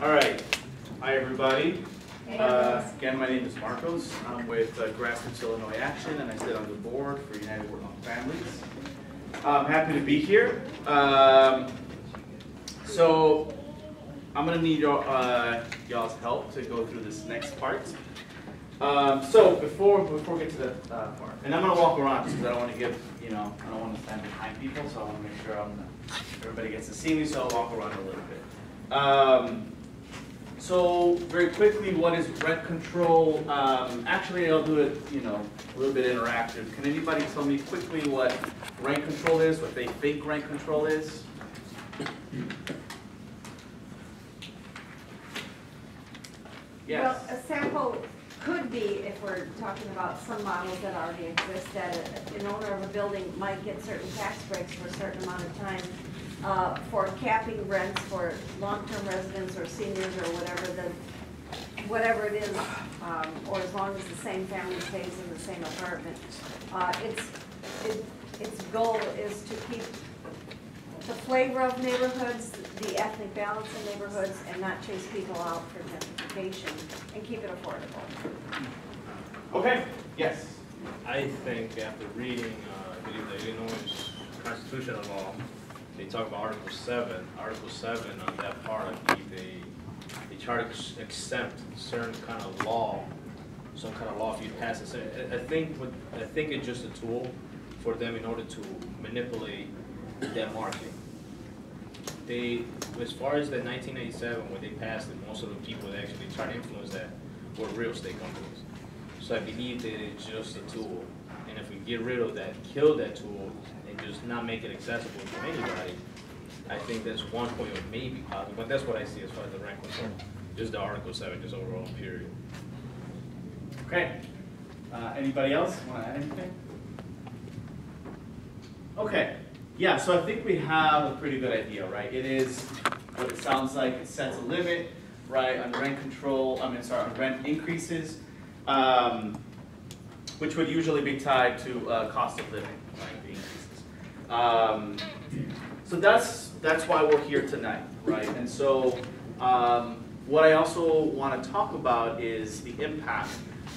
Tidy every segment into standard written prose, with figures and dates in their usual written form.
All right. Hi, everybody. Again, my name is Marcos. I'm with Grassroots Illinois Action, and I sit on the board for United Work on Families. I'm happy to be here. So I'm going to need y'all's help to go through this next part. So before we get to that part, and I'm going to walk around because I don't want to give, I don't want to stand behind people, so I want to make sure everybody gets to see me, so I'll walk around a little bit. So very quickly, what is rent control? Actually, I'll do it, a little bit interactive. Can anybody tell me quickly what rent control is, what they think rent control is? Yes. Well, a sample could be, if we're talking about some models that already exist, that an owner of a building might get certain tax breaks for a certain amount of time for capping rents for long-term residents or seniors or whatever it is, or as long as the same family stays in the same apartment. Its goal is to keep the flavor of neighborhoods, the ethnic balance in neighborhoods, and not chase people out for gentrification, and keep it affordable. Okay, yes. I think after reading, I believe the Illinois constitutional law, they talk about Article 7. Article 7, on that part, I believe they try to exempt certain kind of law, some kind of law if you pass it. I think it's just a tool for them in order to manipulate that market. As far as the 1987, when they passed it, most of the people that actually tried to influence that were real estate companies. So I believe that it's just a tool. And if we get rid of that, kill that tool, and just not make it accessible to anybody, I think that's one point of maybe positive. But that's what I see as far as the rent control. Just the Article 7, just overall, period. Okay. Anybody else want to add anything? Okay. Yeah, so I think we have a pretty good idea, right? It is what it sounds like. It sets a limit, right, on rent control, on rent increases, which would usually be tied to cost of living, right, the increases. So that's why we're here tonight, right? And so what I also want to talk about is the impact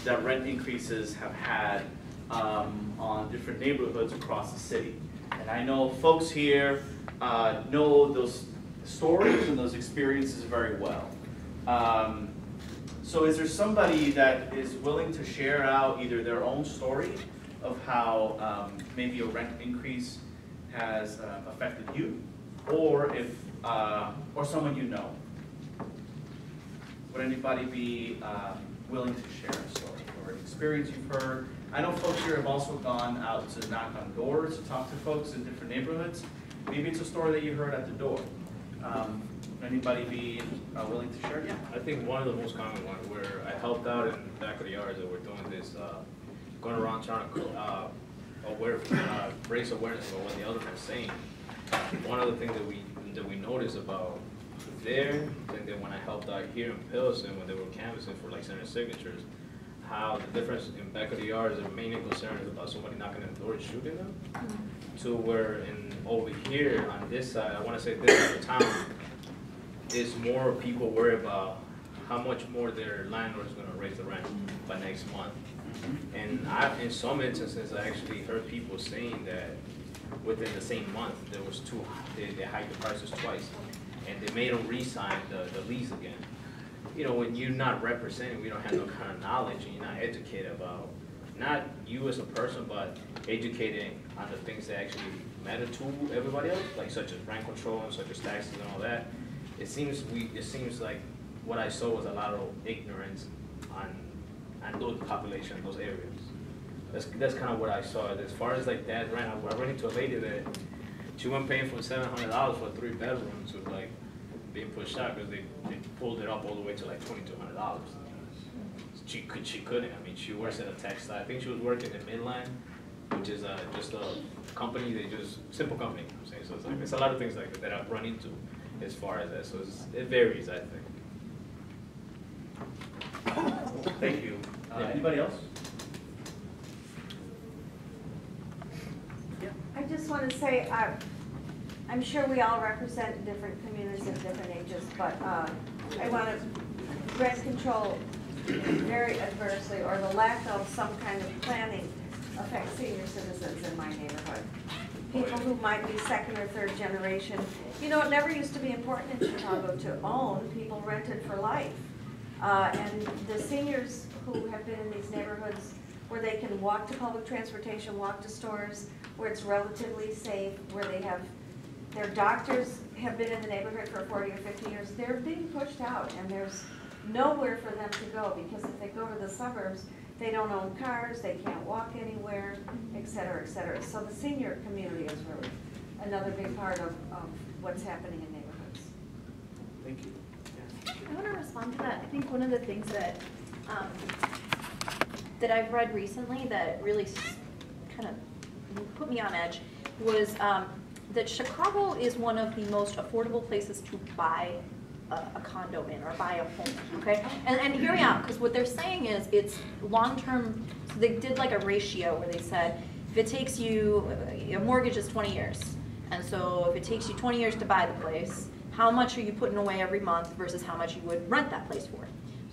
that rent increases have had on different neighborhoods across the city. And I know folks here know those stories and those experiences very well. So is there somebody that is willing to share out either their own story of how maybe a rent increase has affected you, or or someone you know? Would anybody be willing to share a story or an experience you've heard? I know folks here have also gone out to knock on doors to talk to folks in different neighborhoods. Maybe it's a story that you heard at the door. Would anybody be willing to share? Yeah, I think one of the most common ones where I helped out in the back of the yards that we're doing this, going around trying to raise awareness about what the other man's saying. One of the things that we noticed about there, and then when I helped out here in Pilsen when they were canvassing for like 7 signatures, how the difference in back of the yard is the main concern is about somebody knocking on the door and shooting them, to where over here on this side, I want to say this side of town, is more people worry about how much more their landlord is going to raise the rent by next month. And in some instances, I actually heard people saying that within the same month, there was they hiked the prices twice, and they made them re-sign the lease again. When you're not representing, we don't have no kind of knowledge, and you're not educated about, not you as a person, but educating on the things that actually matter to everybody else, like such as rent control and such as taxes and all that. It seems like what I saw was a lot of ignorance on those population, those areas. That's kind of what I saw. As far as like that rent, I ran into a lady that she went paying from $700 for 3 bedrooms with like being pushed out because they pulled it up all the way to like $2,200. She couldn't. I mean, she works at a textile. I think she was working in Midland, which is just a company. Simple company. I'm saying so. It's a lot of things like that I've run into as far as that. So it varies, I think. Thank you. Anybody else? Yeah. I just want to say, I'm sure we all represent different communities at different ages, but I want to rent control very adversely, or the lack of some kind of planning affects senior citizens in my neighborhood. People who might be second or third generation. You know, it never used to be important in Chicago to own. People rented for life. And the seniors who have been in these neighborhoods where they can walk to public transportation, walk to stores, where it's relatively safe, where they have, their doctors have been in the neighborhood for 40 or 50 years, they're being pushed out, and there's nowhere for them to go, because if they go to the suburbs, they don't own cars, they can't walk anywhere, et cetera, et cetera. So the senior community is really another big part of what's happening in neighborhoods. Thank you. I want to respond to that. I think one of the things that that I've read recently that really kind of put me on edge was that Chicago is one of the most affordable places to buy a condo in, or buy a home, okay? And hear me out, because what they're saying is it's long-term. So they did like a ratio where they said, if it takes you, a mortgage is 20 years, and so if it takes you 20 years to buy the place, how much are you putting away every month versus how much you would rent that place for?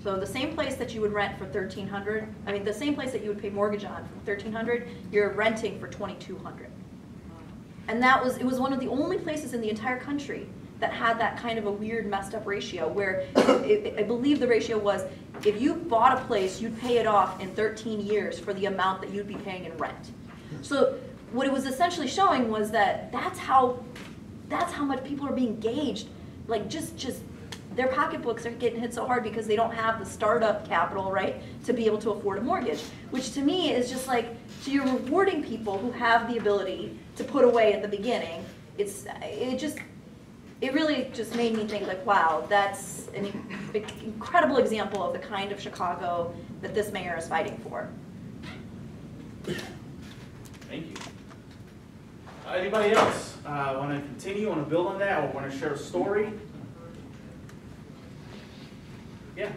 So the same place that you would rent for $1,300, I mean the same place that you would pay mortgage on for $1,300, you're renting for $2,200. And it was one of the only places in the entire country that had that kind of a weird, messed up ratio where I believe the ratio was, if you bought a place, you'd pay it off in 13 years for the amount that you'd be paying in rent. So what it was essentially showing was that that's how much people are being gauged. Like just their pocketbooks are getting hit so hard because they don't have the startup capital, right, to be able to afford a mortgage. Which to me is just like, so you're rewarding people who have the ability to put away at the beginning. It really just made me think like, wow, that's an incredible example of the kind of Chicago that this mayor is fighting for. Thank you. Anybody else want to continue, want to build on that, or want to share a story? Yeah.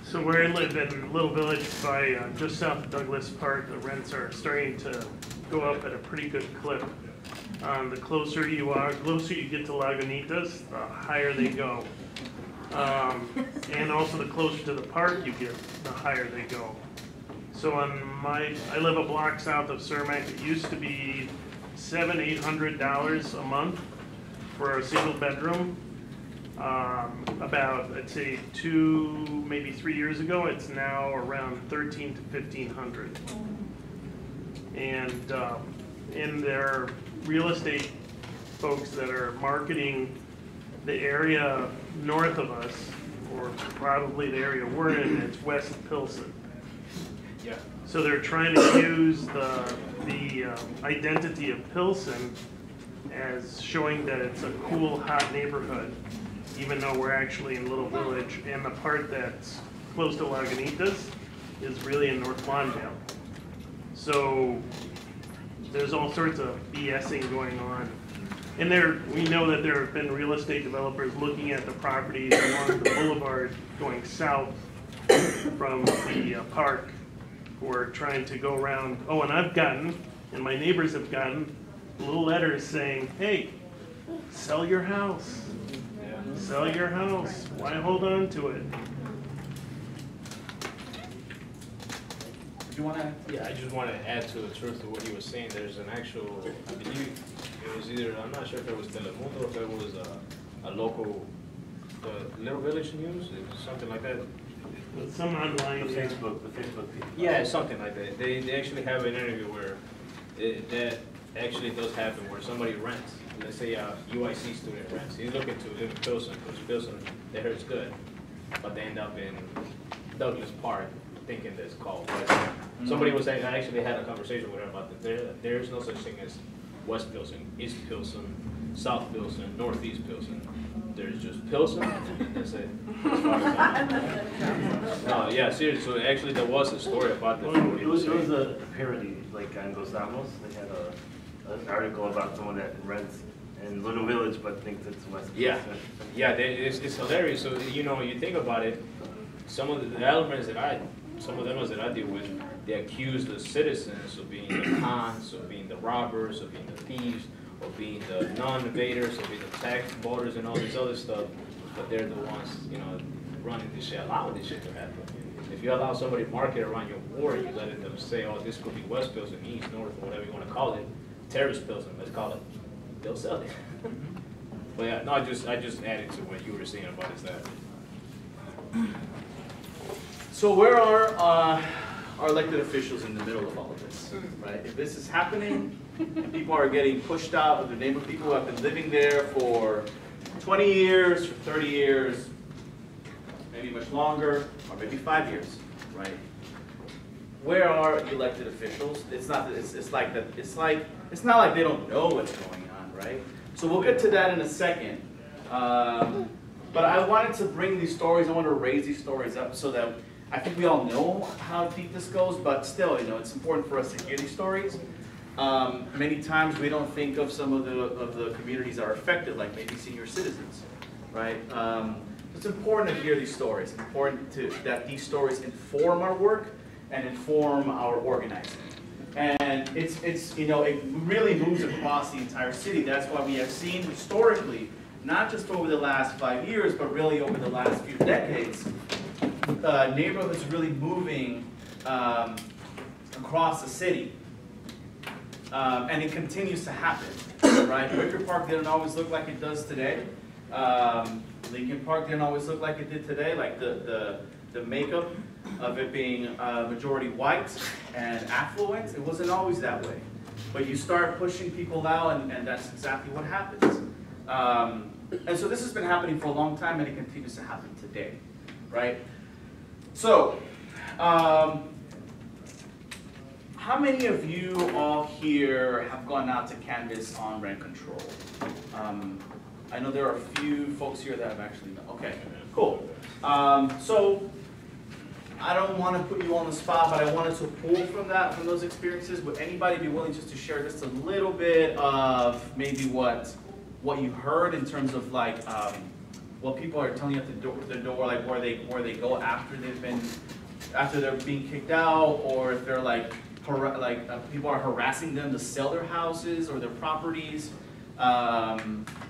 So where I live in Little Village by just south of Douglas Park, the rents are starting to go up at a pretty good clip. The closer you get to Lagunitas, the higher they go. And also the closer to the park you get, the higher they go. So I live a block south of Cermak. It used to be $700–800 a month for a single bedroom. About, I'd say 2, maybe 3 years ago, it's now around $1,300 to $1,500. And in their real estate folks that are marketing the area north of us, or probably the area we're in, it's West Pilsen. Yeah. So they're trying to use the identity of Pilsen as showing that it's a cool, hot neighborhood, even though we're actually in Little Village, and the part that's close to Lagunitas is really in North Lawndale. So there's all sorts of BSing going on. And we know that there have been real estate developers looking at the properties along the boulevard going south from the park, who are trying to go around. Oh, and I've gotten, and my neighbors have gotten, little letters saying, hey, sell your house. Sell your house. Why hold on to it? Do you want to? Yeah, I just want to add to the truth of what he was saying. There's an actual, I believe it was either, I'm not sure if it was Telemundo or if it was a local, the Little Village News, something like that. Some online. The Facebook feed. Yeah, something like that. They actually have an interview where that actually does happen, where somebody rents. Let's say a UIC student rents. He's looking to live in Pilsen, because Pilsen, they heard it's good, but they end up in Douglas Park thinking that it's called West. Somebody was saying, I actually had a conversation with her about that. There is no such thing as West Pilsen, East Pilsen, South Pilsen, Northeast Pilsen. There's just Pilsen, and that's it. No, yeah, seriously. So actually, there was a story about that. It was a parody, like on Dos Amos. They had an article about someone that rents in Little Village but thinks it's West. Yeah, yeah, it's hilarious. So you think about it. Some of the elements that I deal with, they accuse the citizens of being the cons, of being the robbers, of being the thieves, of being the non-invaders, of being the tax voters, and all this other stuff. but they're the ones, running this shit, allowing this shit to happen. If you allow somebody to market around your ward, you let them say, oh, this could be West Pilsen, East, North, or whatever you want to call it, Terrace Pilsen, let's call it, they'll sell it. But yeah, no, I just added to what you were saying about is that. So where are our elected officials in the middle of all of this, right? If this is happening, and people are getting pushed out of their neighborhood, people who have been living there for 20 years, for 30 years, maybe much longer, or maybe 5 years, right? Where are elected officials? It's not that it's like that. It's not like they don't know what's going on, right? So we'll get to that in a second. But I wanted to bring these stories. I want to raise these stories up so that I think we all know how deep this goes. But still, it's important for us to hear these stories. Many times we don't think of some of the communities that are affected, like maybe senior citizens, right? It's important to hear these stories. It's important that these stories inform our work and inform our organizing. And it really moves across the entire city. That's why we have seen historically, not just over the last 5 years, but really over the last few decades, neighborhoods really moving across the city. And it continues to happen, right? Wicker Park didn't always look like it does today. Lincoln Park didn't always look like it did today, like the makeup of it being majority white and affluent. It wasn't always that way. But you start pushing people out, and that's exactly what happens. And so this has been happening for a long time, and it continues to happen today, right? So, how many of you all here have gone out to canvass on rent control? I know there are a few folks here that have actually done. Okay, cool. So I don't want to put you on the spot, but I wanted to pull from those experiences. Would anybody be willing just to share just a little bit of maybe what you heard in terms of like what people are telling you at the door, like where they go after they're being kicked out, or if they're like people are harassing them to sell their houses or their properties.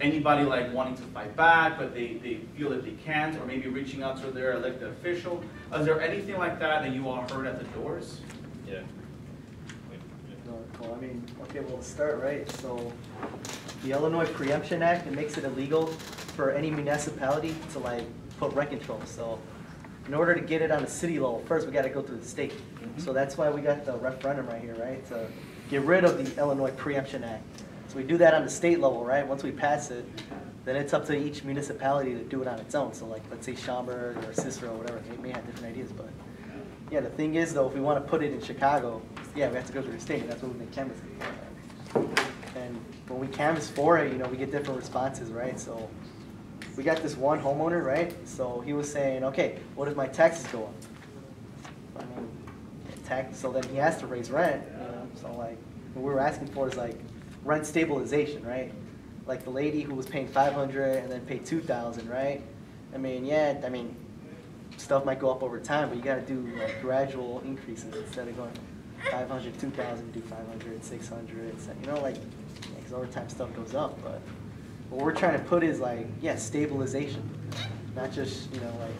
Anybody like wanting to fight back, but they feel that they can't, or maybe reaching out to their elected official. Is there anything like that you all heard at the doors? Yeah. Well, I mean, okay, we'll start right. So the Illinois Preemption Act, it makes it illegal for any municipality to like put rent control. So in order to get it on the city level, first we got to go through the state. So that's why we got the referendum right here, right? To get rid of the Illinois Preemption Act. So we do that on the state level, right? Once we pass it, then it's up to each municipality to do it on its own. So like, let's say Schaumburg or Cicero or whatever, they may have different ideas, but yeah, the thing is though, if we want to put it in Chicago, yeah, we have to go through the state, and that's what we've been canvassing. And when we canvass for it, we get different responses, right? So we got this one homeowner, right? So he was saying, okay, what if my taxes go up? I mean, so then he has to raise rent, So like, what we were asking for is like rent stabilization, right? Like the lady who was paying $500 and then paid $2,000, right? I mean, yeah, stuff might go up over time, but you got to do like gradual increases instead of going 500, 2,000, do 500, 600, like, because over time stuff goes up. But what we're trying to put is like, yeah, stabilization, not just, like,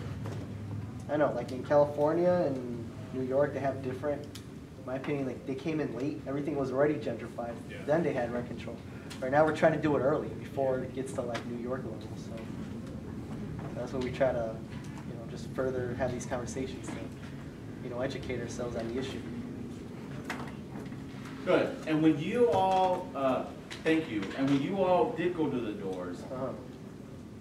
I know, like in California and New York, they have different, in my opinion, like they came in late, everything was already gentrified, then they had rent control. Right now we're trying to do it early, before it gets to like New York level, so that's what we try to, just further have these conversations to, educate ourselves on the issue. Good, and when you all, thank you, and when you all did go to the doors,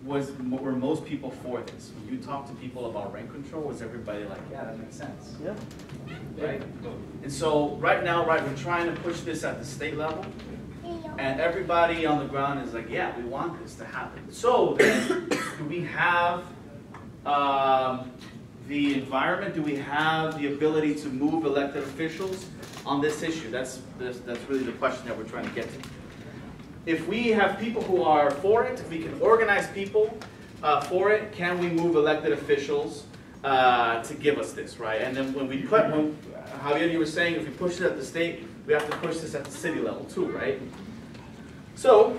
were most people for this? When you talk to people about rent control, was everybody like, yeah, that makes sense? Yeah. Right? And so right now, we're trying to push this at the state level, and everybody on the ground is like, yeah, we want this to happen. So then, do we have the environment? Do we have the ability to move elected officials on this issue? That's really the question that we're trying to get to. If we have people who are for it, if we can organize people for it, can we move elected officials to give us this, right? And then when Javier, you were saying, if we push it at the state, we have to push this at the city level too, right? So,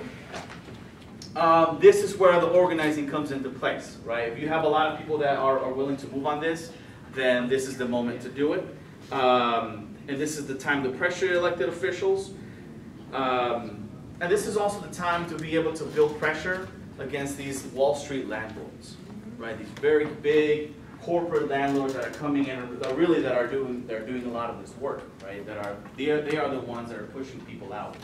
this is where the organizing comes into place, right? If you have a lot of people that are willing to move on this, then this is the moment to do it. And this is the time to pressure elected officials. And this is also the time to be able to build pressure against these Wall Street landlords, right? These very big corporate landlords that are coming in, they're doing a lot of this work, right? They are the ones that are pushing people out.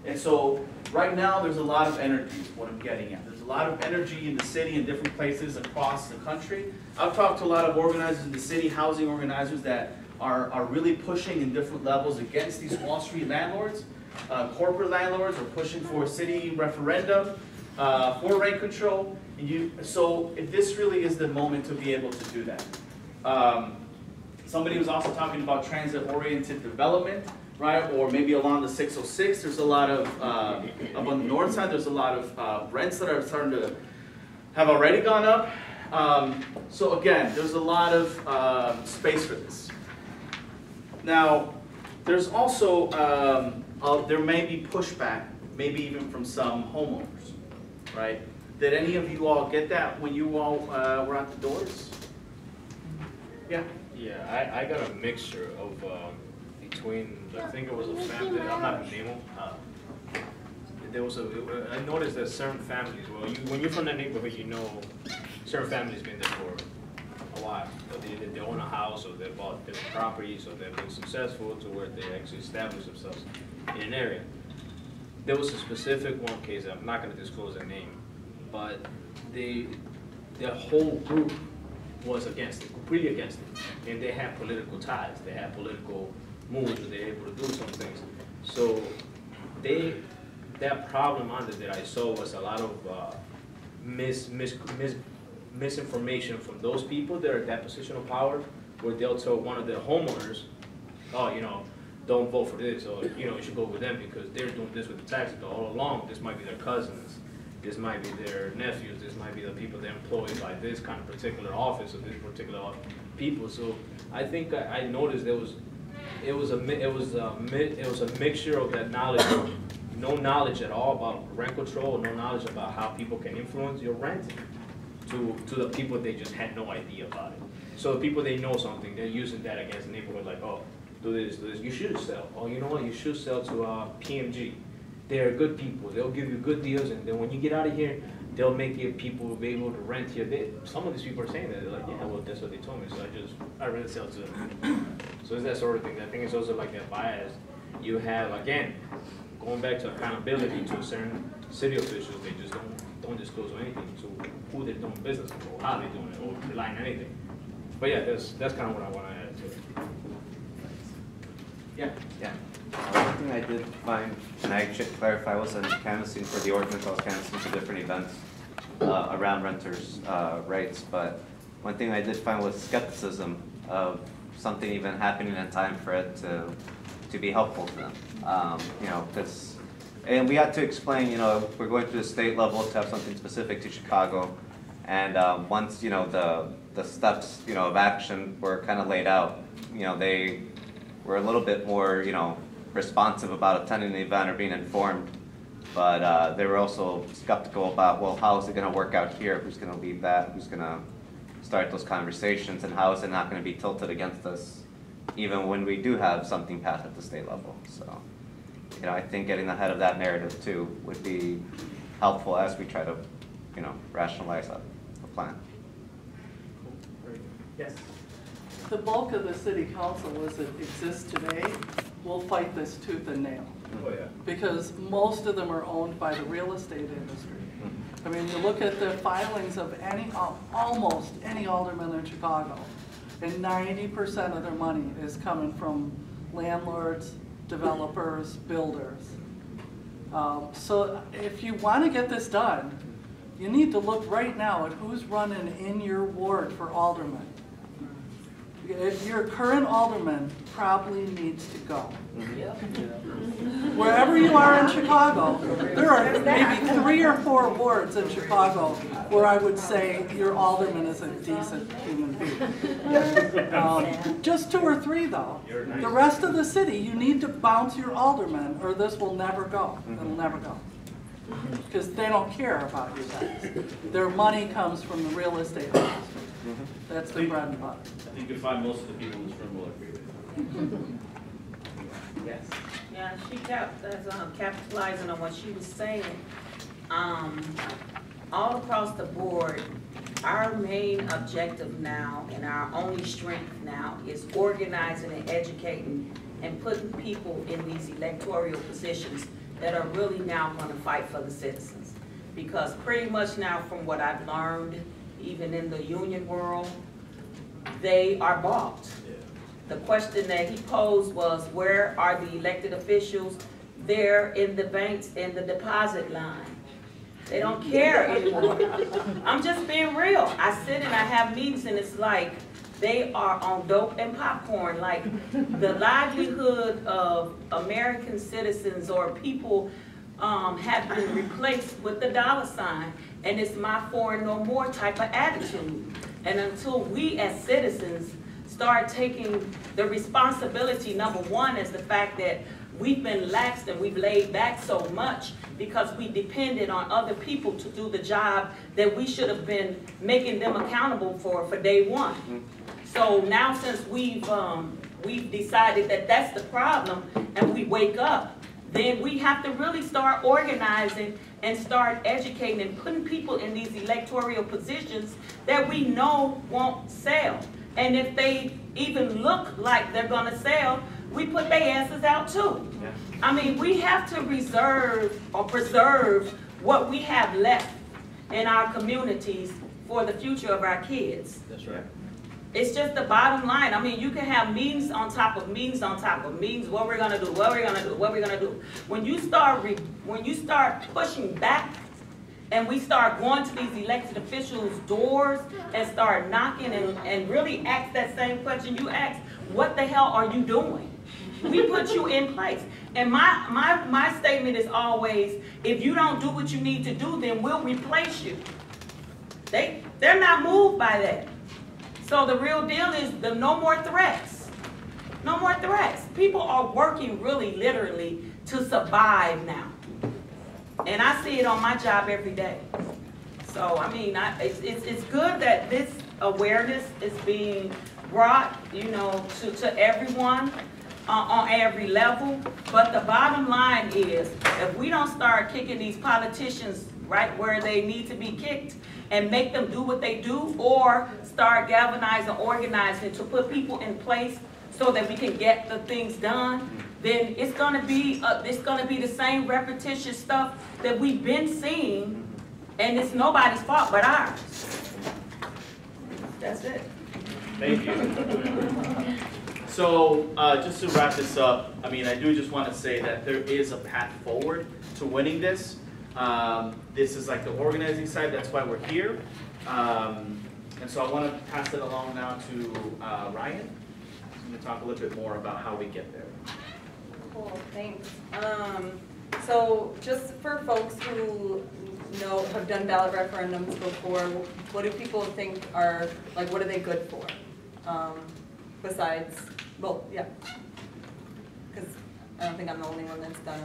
And so right now there's a lot of energy, is what I'm getting at. There's a lot of energy in the city in different places across the country. I've talked to a lot of organizers in the city, housing organizers that are really pushing in different levels against these Wall Street landlords. Corporate landlords are pushing for a city referendum for rent control. So this really is the moment to be able to do that. Somebody was also talking about transit-oriented development, right? Or maybe along the 606, there's a lot of, up on the north side, there's a lot of rents that are starting to have already gone up. So again, there's a lot of space for this. Now, there's also, there may be pushback, maybe even from some homeowners, right? Did any of you all get that when you all were at the doors? Yeah? Yeah, I got a mixture of between, I think it was a family, I'm not gonna name them. I noticed that certain families, well, when you're from that neighborhood, you know certain families been there for a while. They own a house, or they bought different properties, or they've been successful to where they actually established themselves in an area. There was a specific one case, I'm not gonna disclose their name, but the whole group was against it, completely against it. And they had political ties, they had political moves, they were able to do some things. So that problem under that I saw was a lot of misinformation from those people that are in that position of power, where they'll tell one of their homeowners, oh, you know, don't vote for this, or, you know, you should go with them because they're doing this with the taxes all along. This might be their cousins, this might be their nephews, this might be the people they're employed by this kind of particular office or this particular people. So I think I noticed it was a mixture of that knowledge, no knowledge at all about rent control, no knowledge about how people can influence your rent, to the people they just had no idea about it. So the people they know something, they're using that against the neighborhood, like, oh, do this, you should sell. Oh, you know what, you should sell to PMG. They're good people, they'll give you good deals, and then when you get out of here, they'll make your people be able to rent here. Some of these people are saying that, they're like, yeah, well, that's what they told me, so I rather sell to them. So it's that sort of thing. I think it's also like that bias you have, again, going back to accountability to certain city officials, they just don't disclose anything to who they're doing business with, or how they're doing it, or relying on anything. But yeah, that's kind of what I want to add to it. Yeah. Yeah. One thing I did find, and I should clarify, was on canvassing for the ordinance, I was canvassing for different events around renters' rights, but one thing I did find was skepticism of something even happening in time for it to be helpful to them. You know, because, and we had to explain, you know, we're going to the state level to have something specific to Chicago, and once, you know, the steps, you know, of action were kind of laid out, you know, they were a little bit more, you know, responsive about attending the event or being informed, but they were also skeptical about, well, how is it going to work out here? Who's going to lead that? Who's going to start those conversations? And how is it not going to be tilted against us, even when we do have something passed at the state level? So, you know, I think getting ahead of that narrative too would be helpful as we try to, you know, rationalize a plan. Yes. The bulk of the city council as it exists today will fight this tooth and nail. Oh, yeah. Because most of them are owned by the real estate industry. I mean, you look at the filings of almost any alderman in Chicago, and 90% of their money is coming from landlords, developers, builders. So if you want to get this done, you need to look right now at who's running in your ward for alderman. Your current alderman probably needs to go. Wherever you are in Chicago, there are maybe 3 or 4 wards in Chicago where I would say your alderman is a decent human being. Just 2 or 3 though. The rest of the city, you need to bounce your alderman or this will never go. It'll never go. because they don't care about you guys. Their money comes from the real estate industry. That's their bread and butter. I think you find most of the people in this room will agree with you. Yes. Yeah, she kept capitalizing on what she was saying. All across the board, our main objective now and our only strength now is organizing and educating and putting people in these electoral positions that are really now going to fight for the citizens. Because pretty much now from what I've learned, even in the union world, they are bought. The question that he posed was, where are the elected officials? They're in the banks in the deposit line. They don't care anymore. I'm just being real. I sit and I have meetings and it's like they are on dope and popcorn. Like the livelihood of American citizens or people have been replaced with the dollar sign. And it's my foreign no more type of attitude. And until we as citizens start taking the responsibility, number one is the fact that we've been laxed and we've laid back so much because we depended on other people to do the job that we should have been making them accountable for day one. So now since we've decided that that's the problem and we wake up, then we have to really start organizing and start educating and putting people in these electoral positions that we know won't sell. And if they even look like they're gonna sell, we put their asses out too. Yeah. I mean, we have to reserve or preserve what we have left in our communities for the future of our kids. That's right. It's just the bottom line. I mean, you can have meetings on top of meetings on top of meetings. What we're gonna do? What we're gonna do? What we're gonna do? When you start pushing back, and we start going to these elected officials' doors and start knocking and really ask that same question you asked: what the hell are you doing? We put you in place. And my statement is always: if you don't do what you need to do, then we'll replace you. They're not moved by that. So the real deal is the no more threats. No more threats. People are working really literally to survive now. And I see it on my job every day. So, I mean, it's good that this awareness is being brought, you know, to everyone on every level. But the bottom line is, if we don't start kicking these politicians right where they need to be kicked and make them do what they do, or start galvanizing, organizing to put people in place so that we can get the things done, then it's gonna be the same repetitious stuff that we've been seeing, and it's nobody's fault but ours. That's it. Thank you. So just to wrap this up, I mean, I do just want to say that there is a path forward to winning this. This is like the organizing side. That's why we're here. And so I want to pass it along now to Ryan. I'm going to talk a little bit more about how we get there. Cool, thanks. So just for folks who have done ballot referendums before, what do people think are, like, what are they good for? Besides, well, yeah, because I don't think I'm the only one that's done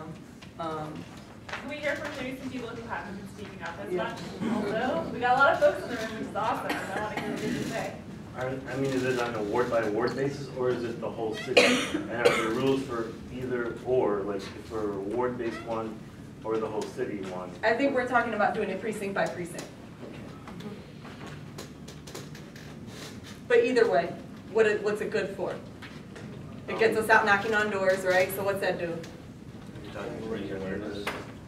them. Can we hear from maybe some people who haven't been speaking up as much? Although we got a lot of folks in the room, which is awesome, and I want to hear what you say. I mean, is it on a ward-by-ward basis, or is it the whole city? And are there rules for either or, like for a ward-based one or the whole city one? I think we're talking about doing it precinct by precinct. But either way, what's it good for? It gets us out knocking on doors, right? So what's that do?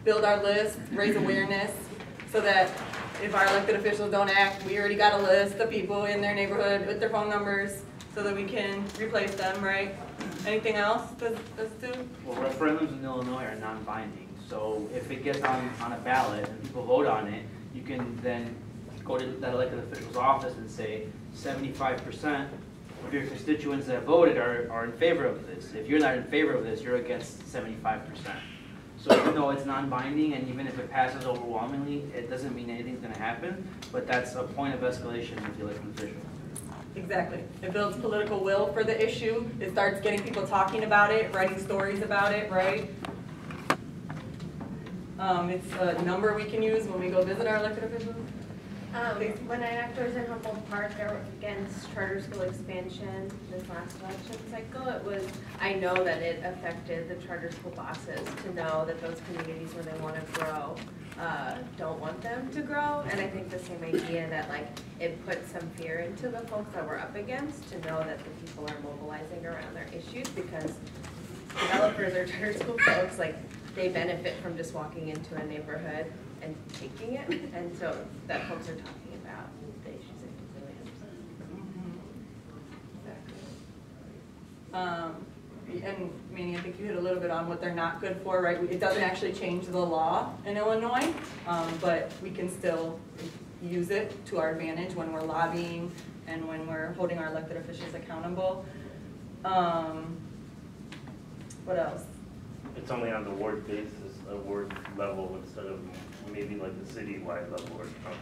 Build our list, raise awareness, so that if our elected officials don't act, we already got a list of people in their neighborhood with their phone numbers so that we can replace them, right? Anything else does do? Well, referendums in Illinois are non-binding, so if it gets on a ballot and people vote on it, you can then go to that elected official's office and say 75% of your constituents that voted are in favor of this. If you're not in favor of this, you're against 75%. So even though it's non-binding, and even if it passes overwhelmingly, it doesn't mean anything's going to happen, but that's a point of escalation with the elected official. Exactly. It builds political will for the issue. It starts getting people talking about it, writing stories about it, right? It's a number we can use when we go visit our elected officials. When I knocked doors in Humboldt Park, there were against charter school expansion this last election cycle. I know that it affected the charter school bosses to know that those communities where they want to grow don't want them to grow. And I think the same idea that like it put some fear into the folks that we're up against to know that the people are mobilizing around their issues, because developers or charter school folks, like they benefit from just walking into a neighborhood and taking it, and so that folks are talking about the issues they really understand. And Manny, I think you hit a little bit on what they're not good for, right? It doesn't actually change the law in Illinois, but we can still use it to our advantage when we're lobbying and when we're holding our elected officials accountable. What else? It's only on the ward basis, a ward level, instead of maybe like the citywide level or something.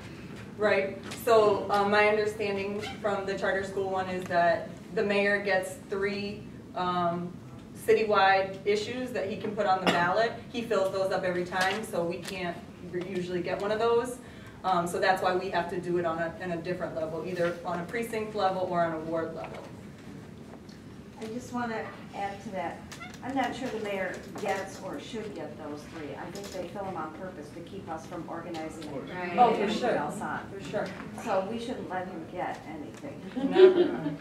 Right, so my understanding from the charter school one is that the mayor gets 3 citywide issues that he can put on the ballot. He fills those up every time, so we can't usually get one of those. So that's why we have to do it on a different level, either on a precinct level or on a ward level. I just want to add to that. I'm not sure the mayor gets or should get those 3. I think they fill them on purpose to keep us from organizing it. Right. Oh, for sure. Else on. For sure. So we shouldn't let him get anything. Never.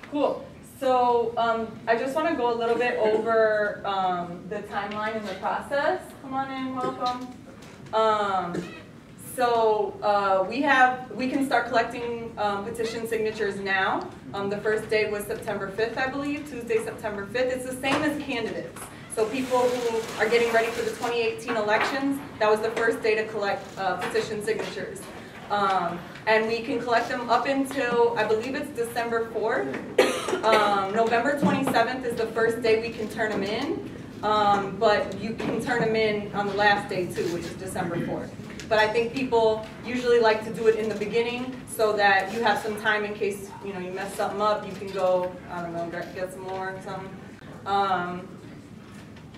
Cool. So I just want to go a little bit over the timeline and the process. Come on in, welcome. We can start collecting petition signatures now. The first day was September 5th, I believe, Tuesday, September 5th. It's the same as candidates. So people who are getting ready for the 2018 elections, that was the first day to collect petition signatures. And we can collect them up until, I believe it's December 4th. November 27th is the first day we can turn them in, but you can turn them in on the last day too, which is December 4th. But I think people usually like to do it in the beginning so that you have some time in case you mess something up, you can go, I don't know, get some more or something.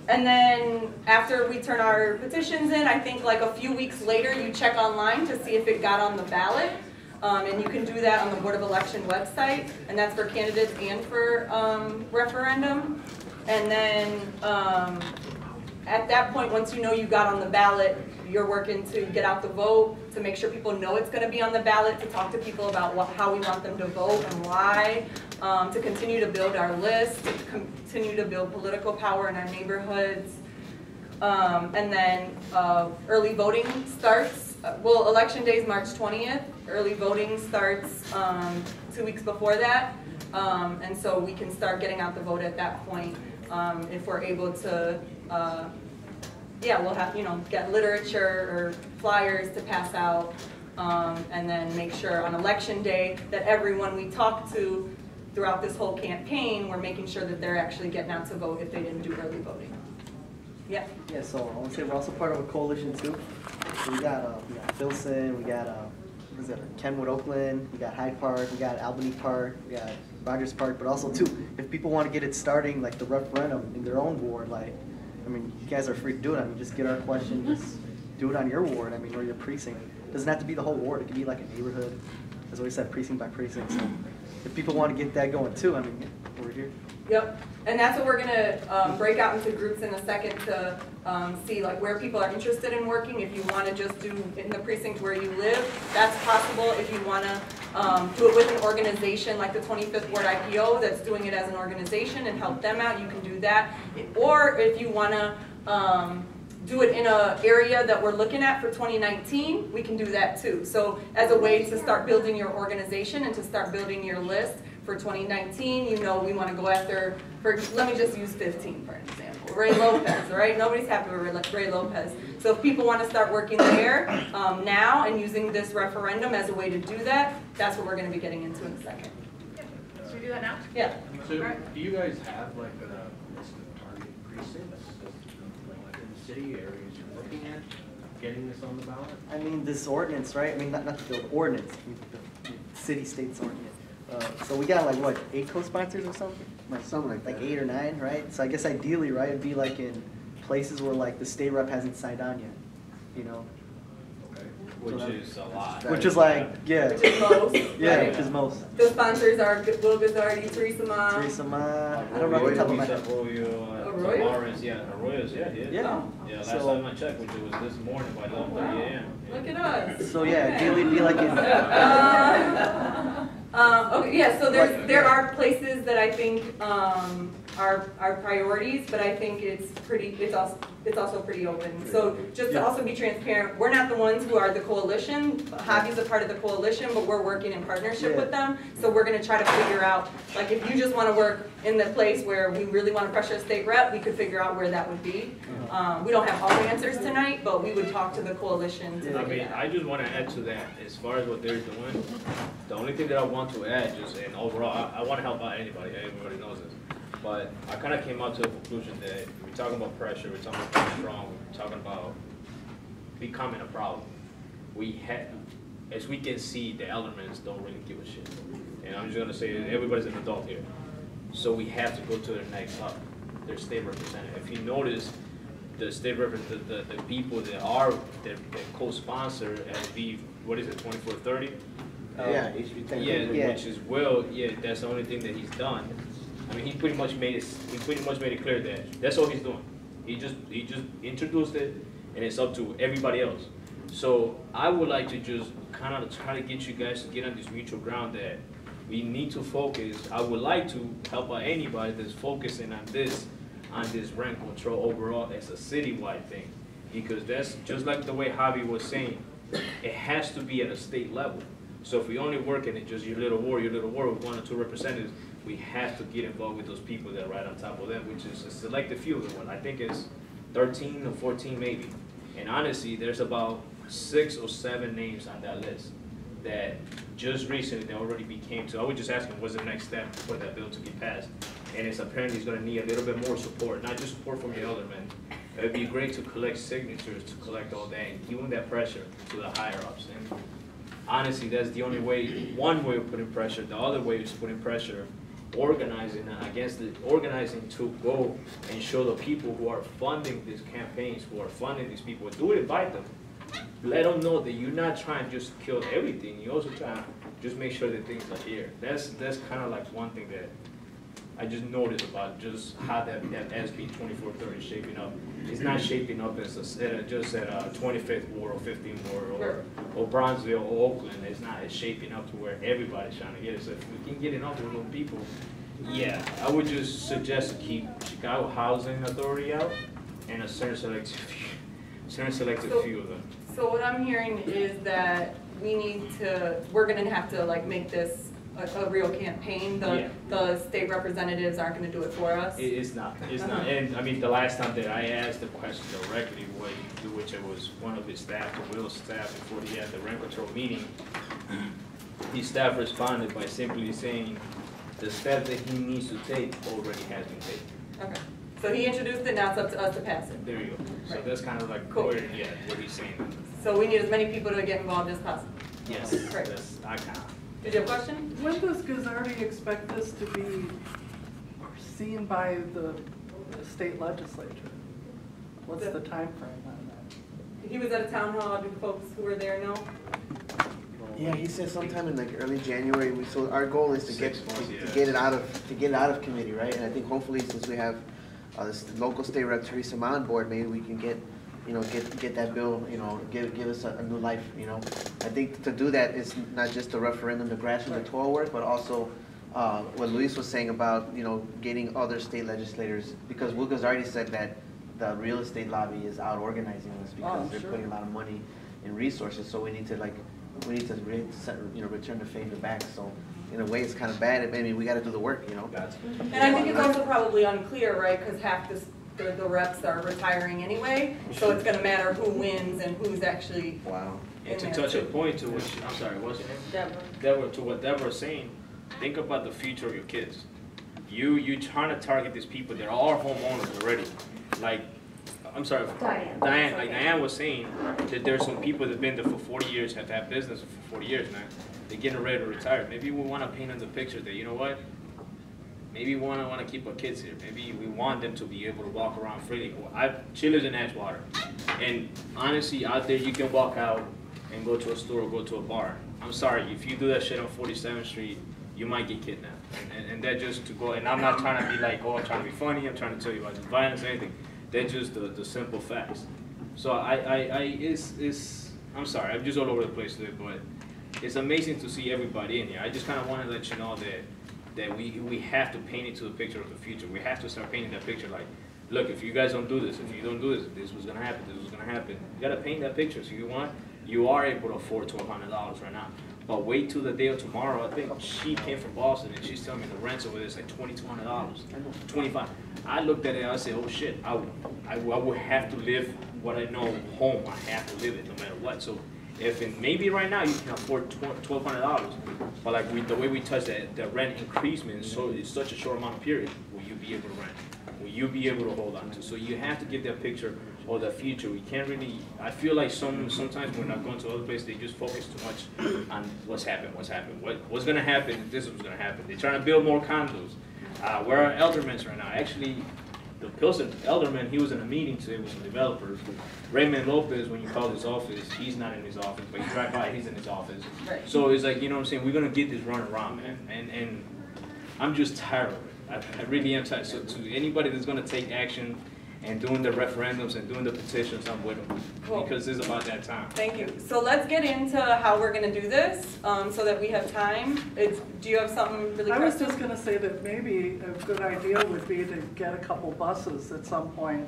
And then after we turn our petitions in, I think like a few weeks later, you check online to see if it got on the ballot. And you can do that on the Board of Election website, and that's for candidates and for referendum. And then at that point, once you know you got on the ballot, you're working to get out the vote, to make sure people know it's going to be on the ballot, to talk to people about how we want them to vote and why, to continue to build our list, to continue to build political power in our neighborhoods. And then early voting starts. Well, election day is March 20th. Early voting starts 2 weeks before that. And so we can start getting out the vote at that point if we're able to we'll have, get literature or flyers to pass out, and then make sure on election day that everyone we talk to throughout this whole campaign, we're making sure that they're actually getting out to vote if they didn't do early voting. Yeah. Yeah, so I want to say we're also part of a coalition too. So we got Filson, we got Kenwood, Oakland, we got Hyde Park, we got Albany Park, we got Rogers Park, but also too, if people want to get it starting, like the referendum in their own ward, you guys are free to do it. Just get our question, just do it on your ward, or your precinct. It doesn't have to be the whole ward, it could be like a neighborhood. As always said, precinct by precinct. So if people want to get that going too, we're here. Yep, and that's what we're gonna break out into groups in a second to see where people are interested in working. If you wanna just do in the precinct where you live, that's possible. If you wanna do it with an organization like the 25th Ward IPO that's doing it as an organization and help them out, you can do that. Or if you wanna do it in an area that we're looking at for 2019, we can do that too. So as a way to start building your organization and to start building your list for 2019, we want to go after, let me just use 15 for an example, Ray Lopez, right? Nobody's happy with Ray Lopez. So if people want to start working there now and using this referendum as a way to do that, that's what we're going to be getting into in a second. Should we do that now? Yeah. So do you guys have a list of target precincts, in the city areas you're looking at getting this on the ballot? This ordinance, right? Not the ordinance, the city state's ordinance. So we got 8 co-sponsors or something? Something like that. 8 or 9, right? So I guess ideally, right, it'd be like in places where like the state rep hasn't signed on yet, you know? Which is a lot. Which is like, yeah. Which is most. Yeah, Right. which is most. The sponsors are Will Guzzardi, Teresa Ma. Teresa Ma, I don't know what top of my head. Arroyo, Lawrence, yeah, Arroyo's, yeah, yeah. Yeah. Yeah, last So- time I checked, which was this morning by 11:30 a.m. Look at us. So yeah, ideally it'd be like in. Okay, yeah, so there are places that I think are priorities, but I think it's also pretty open. So just to also be transparent, we're not the ones who are the coalition. Hobby's a part of the coalition, but we're working in partnership with them. So we're gonna try to figure out, like if you just wanna work in the place where we really wanna pressure a state rep, we could figure out where that would be. We don't have all the answers tonight, but we would talk to the coalition to I figure mean, that out. I just want to add to that, as far as what they're doing, the only thing that I want to add, just, and overall, I want to help out anybody, everybody knows this. But I kind of came out to the conclusion that we're talking about pressure, we're talking about being strong, we're talking about becoming a problem. We have, as we can see, the elements don't really give a shit. And I'm just gonna say, everybody's an adult here. So we have to go to the next up, their state representative. If you notice, the state representative, the people that are, that co-sponsor as the, what is it, 2430? Yeah, HB 10. Yeah, which is Will, yeah, that's the only thing that he's done. I mean, he pretty much made it clear that that's all he's doing. He just introduced it, and it's up to everybody else. So I would like to just kind of try to get you guys to get on this mutual ground that we need to focus. I would like to help out anybody that's focusing on this rent control overall as a citywide thing, because that's just like the way Javi was saying. It has to be at a state level. So if we only work in it just your little ward with 1 or 2 representatives, we have to get involved with those people that are right on top of them, which is a selected few of them. I think it's 13 or 14 maybe. And honestly, there's about 6 or 7 names on that list that just recently they already became. So I would just ask them, what's the next step for that bill to get passed? And it's apparently going to need a little bit more support, not just support from your aldermen. It would be great to collect signatures, to collect all that, and giving that pressure to the higher ups. And honestly, that's the only way, one way of putting pressure. The other way is putting pressure, organizing, and against the organizing to go and show the people who are funding these campaigns, who are funding these people, do it, invite them. Let them know that you're not trying to just kill everything. You're also trying to just make sure that things are here. That's kind of like one thing that I just noticed about just how that SB 2430 is shaping up. It's not shaping up as just at 25th Ward or 15th Ward or Bronzeville or Oakland. It's not. It's shaping up to where everybody's trying to get it. So if we can get enough of those people, yeah, I would just suggest to keep Chicago Housing Authority out and a certain selected few of them. So what I'm hearing is that we're gonna have to like make this a real campaign. The state representatives aren't gonna do it for us. It's not. And I mean, the last time that I asked the question directly, which it was one of his staff, the Will's staff, before he had the rent control meeting, his staff responded by simply saying the step that he needs to take already has been taken. Okay. So he introduced it, now it's up to us to pass it. There you go. So Right. that's kind of like Cool. what he's saying. So we need as many people to get involved as possible. Yes, Great. that's, I kind of. Did you have a question? When does Guzzardi expect this to be seen by the state legislature? What's the time frame on that? He was at a town hall, do folks who were there know? Yeah, he said sometime in like early January. So our goal is to get 6 months, yeah. to get it out of committee, right? And I think hopefully since we have this local state rep Teresa Ma on board, maybe we can get that bill, give us a new life, I think to do that is not just a referendum to grassroots electoral work, but also what Luis was saying about, getting other state legislators, because Lucas already said that the real estate lobby is out organizing this because they're putting a lot of money and resources, so we need to return the favor back. So in a way, it's kind of bad. I mean, we got to do the work, And I think it's also probably unclear, right, because half the reps are retiring anyway, so it's gonna matter who wins and who's actually. Wow. And to touch a point to which, I'm sorry, what's your name? Deborah, to what Deborah's saying, think about the future of your kids. You trying to target these people that are homeowners already. Like, I'm sorry, Diane was saying that there's some people that have been there for 40 years, have had business for 40 years, man. They're getting ready to retire. Maybe we want to paint them the picture that, you know what? Maybe we want to keep our kids here. Maybe we want them to be able to walk around freely. She lives in Edgewater, and honestly, out there you can walk out and go to a store or go to a bar. I'm sorry, if you do that shit on 47th Street, you might get kidnapped. And that just to go, and I'm not trying to be like, oh, I'm trying to be funny, I'm trying to tell you about violence or anything. They're just the simple facts. So I'm sorry, I'm just all over the place today, but it's amazing to see everybody in here. I just kind of want to let you know that we have to paint into the picture of the future. We have to start painting that picture like, look, if you guys don't do this, if you don't do this, this was going to happen, this was going to happen. You got to paint that picture. So you are able to afford $1,200 right now. But wait till the day of tomorrow. I think she came from Boston and she's telling me the rents over there is like $2,200, $25. I looked at it and I said, oh shit, I would have to live what I know home. I have to live it no matter what. So maybe right now you can afford $1,200, but like the way we touch the rent increasement, so it's such a short amount of period. Will you be able to rent? Will you be able to hold on to? So you have to give that picture of the future. We can't really. I feel like sometimes when I'm going to other places, they just focus too much on what's happened, what's going to happen. If this was going to happen, they're trying to build more condos. Where are aldermen right now? Actually, the Pilsen alderman, he was in a meeting today with some developers. Raymond Lopez, when you call his office, he's not in his office, but you drive by, he's in his office. Right. So it's like, you know what I'm saying, we're gonna get this run around, man. And I'm just tired of it. I really am tired. So to anybody that's gonna take action and doing the referendums and doing the petitions, I'm with them. Cool. Because it's about that time. Thank you. So let's get into how we're gonna do this, so that we have time. Do you have something really? I was just gonna say that maybe a good idea would be to get a couple buses at some point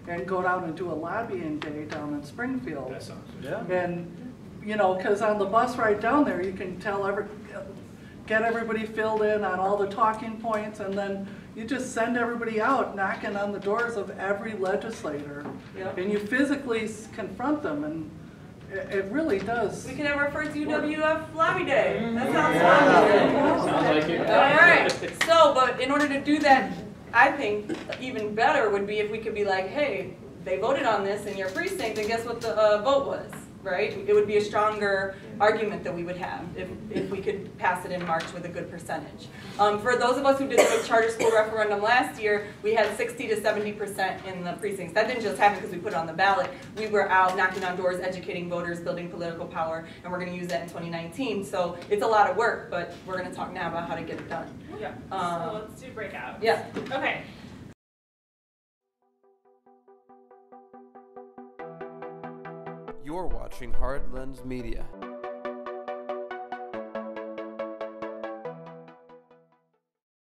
and go down and do a lobbying day down in Springfield. That sounds good. Yeah. And, you know, because on the bus ride down there, you can get everybody filled in on all the talking points, and then you just send everybody out knocking on the doors of every legislator. Yep. And you physically confront them, and it really does. We can have our first UWF lobby day. That sounds fun. Sounds like it. All right. So, but in order to do that, I think even better would be if we could be like, hey, they voted on this in your precinct, and guess what the vote was, right? It would be a stronger argument that we would have if we could pass it in March with a good percentage. For those of us who did the charter school referendum last year, we had 60 to 70% in the precincts. That didn't just happen because we put it on the ballot. We were out knocking on doors, educating voters, building political power, and we're going to use that in 2019. So it's a lot of work, but we're going to talk now about how to get it done. Yeah, so let's do breakout. Yeah. Okay. You're watching Hard Lens Media.